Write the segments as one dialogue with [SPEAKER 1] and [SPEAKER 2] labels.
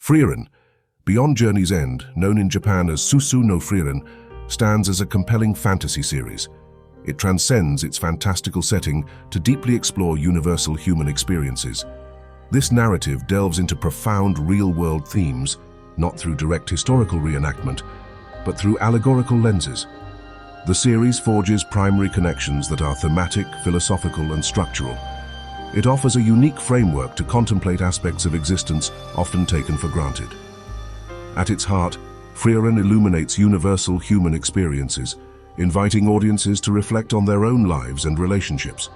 [SPEAKER 1] Frieren, Beyond Journey's End, known in Japan as Susu no Frieren, stands as a compelling fantasy series. It transcends its fantastical setting to deeply explore universal human experiences. This narrative delves into profound real-world themes, not through direct historical reenactment, but through allegorical lenses. The series forges primary connections that are thematic, philosophical, and structural. It offers a unique framework to contemplate aspects of existence often taken for granted. At its heart, Frieren illuminates universal human experiences, inviting audiences to reflect on their own lives and relationships.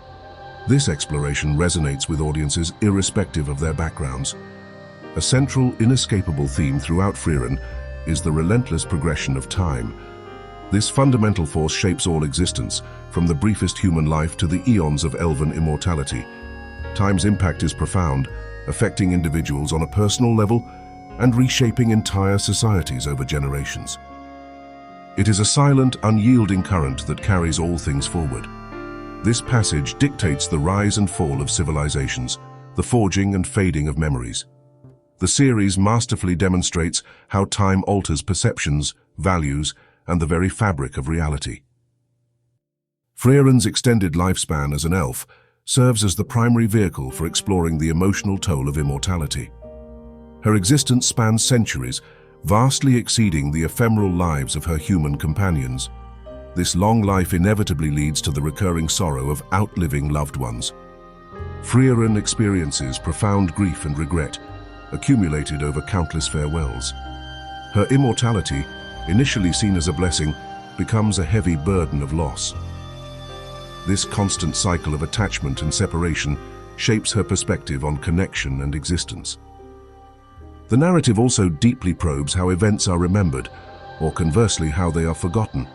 [SPEAKER 1] This exploration resonates with audiences irrespective of their backgrounds. A central, inescapable theme throughout Frieren is the relentless progression of time. This fundamental force shapes all existence, from the briefest human life to the eons of elven immortality. Time's impact is profound, affecting individuals on a personal level and reshaping entire societies over generations. It is a silent, unyielding current that carries all things forward. This passage dictates the rise and fall of civilizations, the forging and fading of memories. The series masterfully demonstrates how time alters perceptions, values, and the very fabric of reality. Frieren's extended lifespan as an elf serves as the primary vehicle for exploring the emotional toll of immortality. Her existence spans centuries, vastly exceeding the ephemeral lives of her human companions. This long life inevitably leads to the recurring sorrow of outliving loved ones. Frieren experiences profound grief and regret, accumulated over countless farewells. Her immortality, initially seen as a blessing, becomes a heavy burden of loss. This constant cycle of attachment and separation shapes her perspective on connection and existence. The narrative also deeply probes how events are remembered, or conversely how they are forgotten.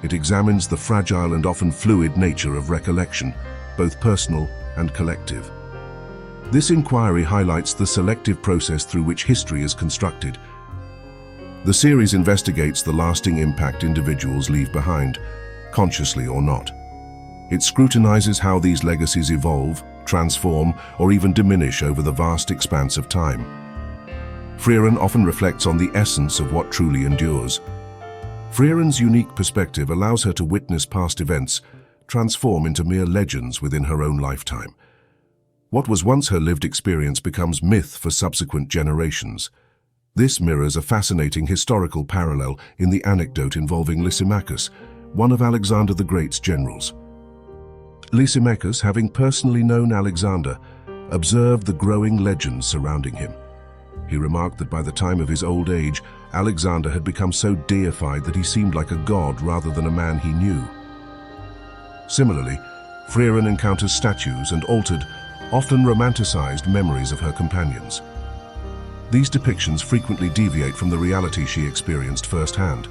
[SPEAKER 1] It examines the fragile and often fluid nature of recollection, both personal and collective. This inquiry highlights the selective process through which history is constructed. The series investigates the lasting impact individuals leave behind, consciously or not. It scrutinizes how these legacies evolve, transform, or even diminish over the vast expanse of time. Frieren often reflects on the essence of what truly endures. Frieren's unique perspective allows her to witness past events transform into mere legends within her own lifetime. What was once her lived experience becomes myth for subsequent generations. This mirrors a fascinating historical parallel in the anecdote involving Lysimachus, one of Alexander the Great's generals. Lysimachus, having personally known Alexander, observed the growing legends surrounding him. He remarked that by the time of his old age, Alexander had become so deified that he seemed like a god rather than a man he knew. Similarly, Frieren encounters statues and altered, often romanticized memories of her companions. These depictions frequently deviate from the reality she experienced firsthand.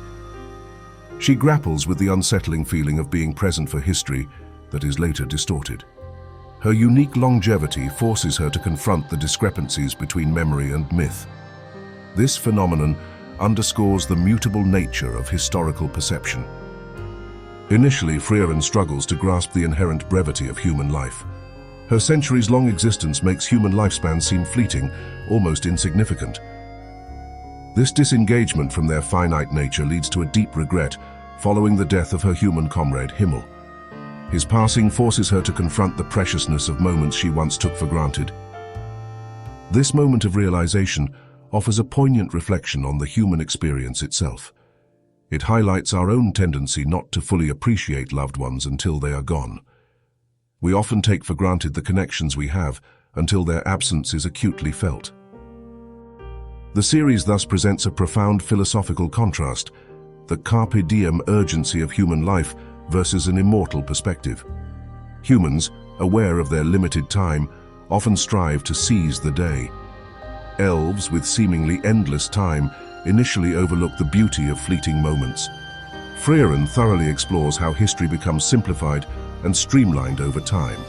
[SPEAKER 1] She grapples with the unsettling feeling of being present for history that is later distorted. Her unique longevity forces her to confront the discrepancies between memory and myth. This phenomenon underscores the mutable nature of historical perception. Initially, Frieren struggles to grasp the inherent brevity of human life. Her centuries-long existence makes human lifespan seem fleeting, almost insignificant. This disengagement from their finite nature leads to a deep regret following the death of her human comrade Himmel. His passing forces her to confront the preciousness of moments she once took for granted. This moment of realization offers a poignant reflection on the human experience itself. It highlights our own tendency not to fully appreciate loved ones until they are gone. We often take for granted the connections we have until their absence is acutely felt. The series thus presents a profound philosophical contrast, the carpe diem urgency of human life versus an immortal perspective. Humans, aware of their limited time, often strive to seize the day. Elves, with seemingly endless time, initially overlook the beauty of fleeting moments. Frieren thoroughly explores how history becomes simplified and streamlined over time.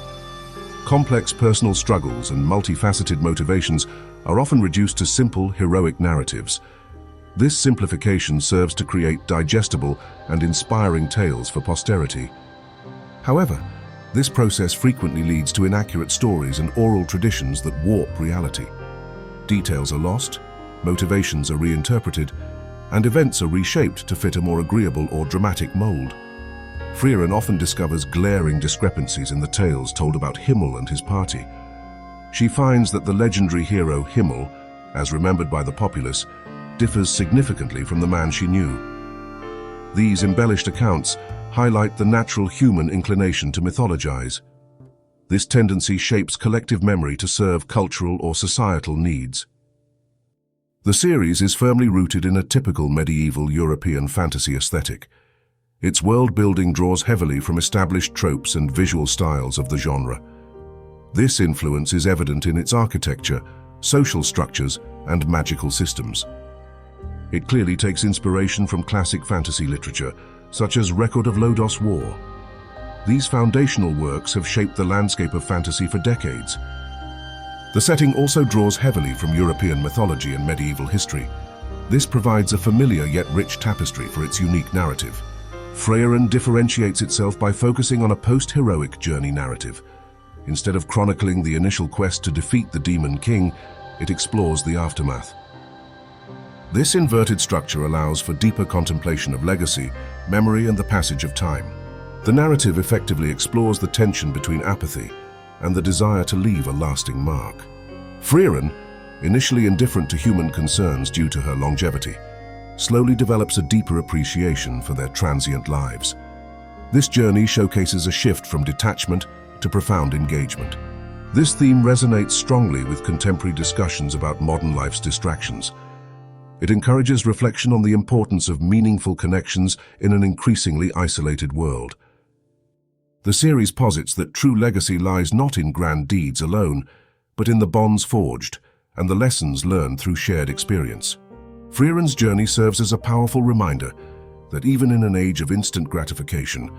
[SPEAKER 1] Complex personal struggles and multifaceted motivations are often reduced to simple, heroic narratives. This simplification serves to create digestible and inspiring tales for posterity. However, this process frequently leads to inaccurate stories and oral traditions that warp reality. Details are lost, motivations are reinterpreted, and events are reshaped to fit a more agreeable or dramatic mold. Frieren often discovers glaring discrepancies in the tales told about Himmel and his party. She finds that the legendary hero Himmel, as remembered by the populace, differs significantly from the man she knew. These embellished accounts highlight the natural human inclination to mythologize. This tendency shapes collective memory to serve cultural or societal needs. The series is firmly rooted in a typical medieval European fantasy aesthetic. Its world-building draws heavily from established tropes and visual styles of the genre. This influence is evident in its architecture, social structures, and magical systems. It clearly takes inspiration from classic fantasy literature, such as Record of Lodos War. These foundational works have shaped the landscape of fantasy for decades. The setting also draws heavily from European mythology and medieval history. This provides a familiar yet rich tapestry for its unique narrative. Frieren differentiates itself by focusing on a post-heroic journey narrative. Instead of chronicling the initial quest to defeat the Demon King, it explores the aftermath. This inverted structure allows for deeper contemplation of legacy, memory, and the passage of time. The narrative effectively explores the tension between apathy and the desire to leave a lasting mark. Frieren, initially indifferent to human concerns due to her longevity, slowly develops a deeper appreciation for their transient lives. This journey showcases a shift from detachment to profound engagement. This theme resonates strongly with contemporary discussions about modern life's distractions. It encourages reflection on the importance of meaningful connections in an increasingly isolated world. The series posits that true legacy lies not in grand deeds alone, but in the bonds forged and the lessons learned through shared experience. Frieren's journey serves as a powerful reminder that even in an age of instant gratification,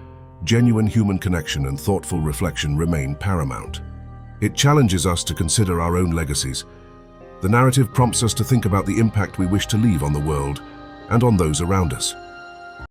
[SPEAKER 1] genuine human connection and thoughtful reflection remain paramount. It challenges us to consider our own legacies. The narrative prompts us to think about the impact we wish to leave on the world and on those around us.